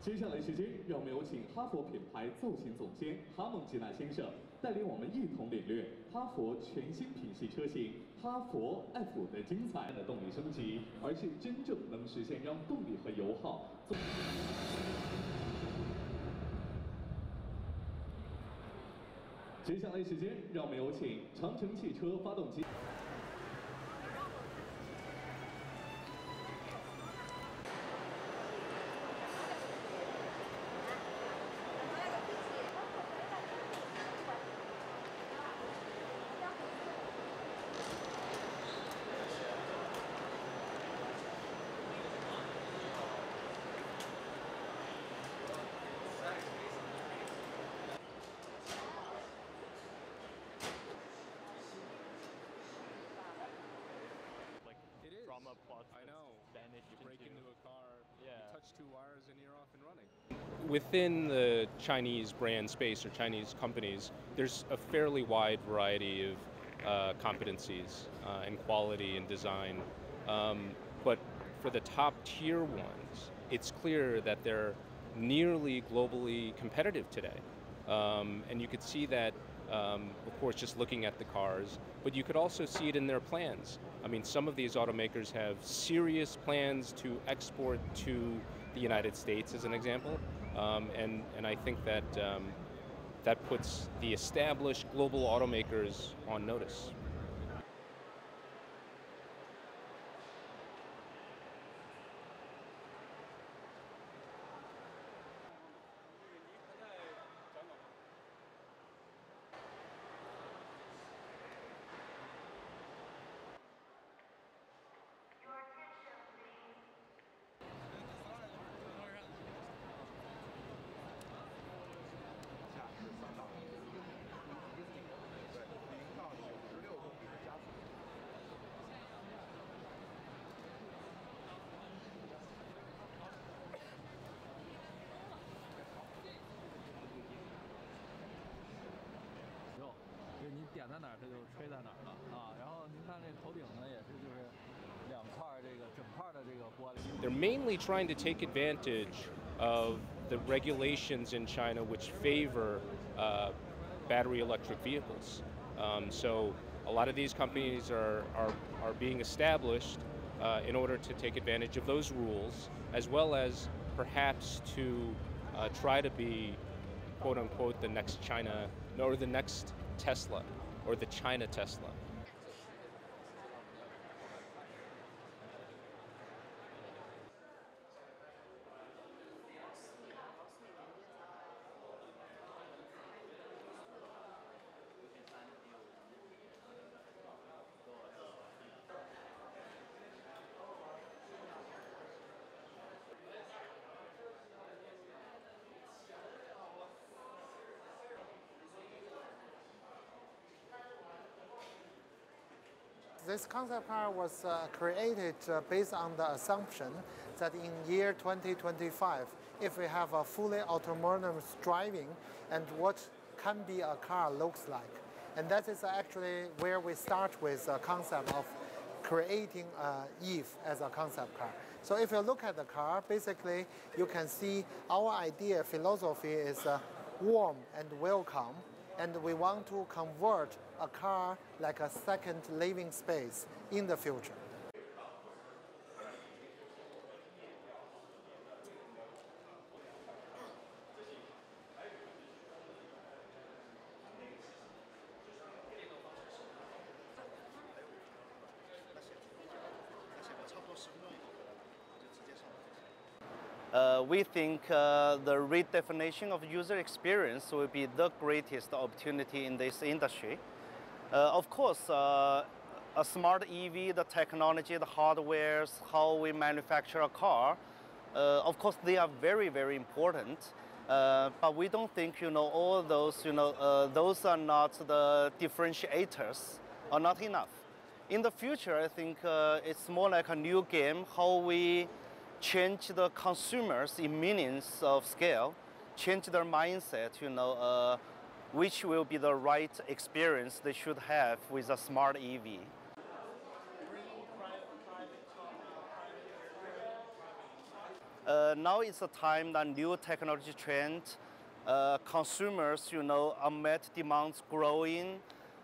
接下来时间，让我们有请哈佛品牌造型总监哈蒙吉纳先生带领我们一同领略哈佛全新品系车型哈佛 F5的精彩的动力升级，而是真正能实现让动力和油耗。接下来时间，让我们有请长城汽车发动机。 Drama plots. I know. You break into a car, you touch two wires, and you're off and running. Within the Chinese brand space or Chinese companies, there's a fairly wide variety of competencies and quality and design. But for the top tier ones, it's clear that they're nearly globally competitive today. And you could see that, of course, just looking at the cars, but you could also see it in their plans. I mean, some of these automakers have serious plans to export to the United States, as an example, and I think that that puts the established global automakers on notice. They're mainly trying to take advantage of the regulations in China which favor battery electric vehicles. So a lot of these companies are being established in order to take advantage of those rules, as well as perhaps to try to be, quote unquote, the next China, or the next Tesla, or the China Tesla. This concept car was created based on the assumption that in year 2025, if we have a fully autonomous driving, and what can be a car looks like. And that is actually where we start with a concept of creating Eve as a concept car. So if you look at the car, basically you can see our idea, philosophy is warm and welcome. And we want to convert a car like a second living space in the future. We think the redefinition of user experience will be the greatest opportunity in this industry. Of course, a smart EV, the technology, the hardware, how we manufacture a car, of course, they are very, very important. But we don't think, all those, those are not the differentiators, are not enough. In the future, I think it's more like a new game, how we change the consumers in meanings of scale, change their mindset, which will be the right experience they should have with a smart EV. Now it's a time that new technology trend, consumers, unmet demands growing,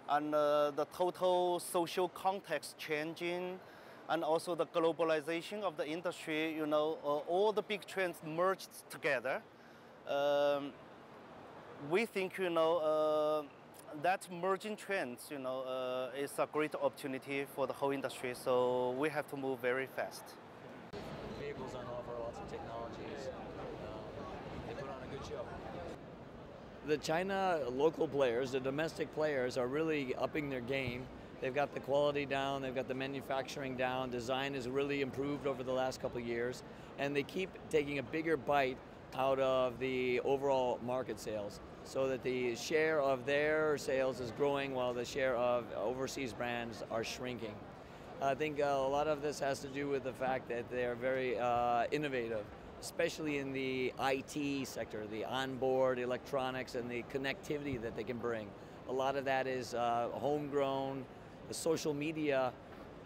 and the total social context changing, and also the globalization of the industry, all the big trends merged together. We think, that merging trends, is a great opportunity for the whole industry, so we have to move very fast. Vehicles on offer, lots of technologies. They put on a good show. The China local players, the domestic players, are really upping their game. They've got the quality down, they've got the manufacturing down, design has really improved over the last couple of years, and they keep taking a bigger bite out of the overall market sales, so that the share of their sales is growing while the share of overseas brands are shrinking. I think a lot of this has to do with the fact that they're very innovative, especially in the IT sector, the onboard electronics and the connectivity that they can bring. A lot of that is homegrown, the social media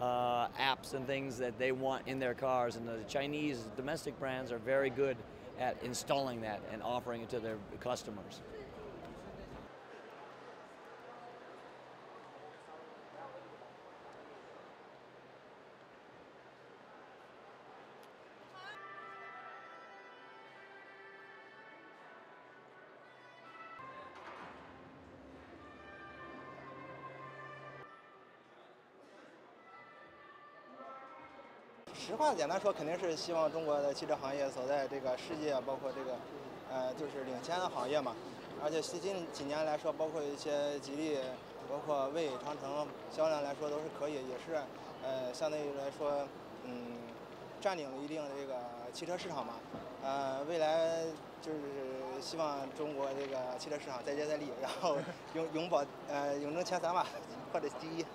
apps and things that they want in their cars, and the Chinese domestic brands are very good at installing that and offering it to their customers. 实话简单说，肯定是希望中国的汽车行业走在这个世界，包括这个，就是领先的行业嘛。而且近几年来说，包括一些吉利，包括魏、长城，销量来说都是可以，也是，相对于来说，占领了一定的这个汽车市场嘛。未来就是希望中国这个汽车市场再接再厉，然后永争前3吧，或者第1。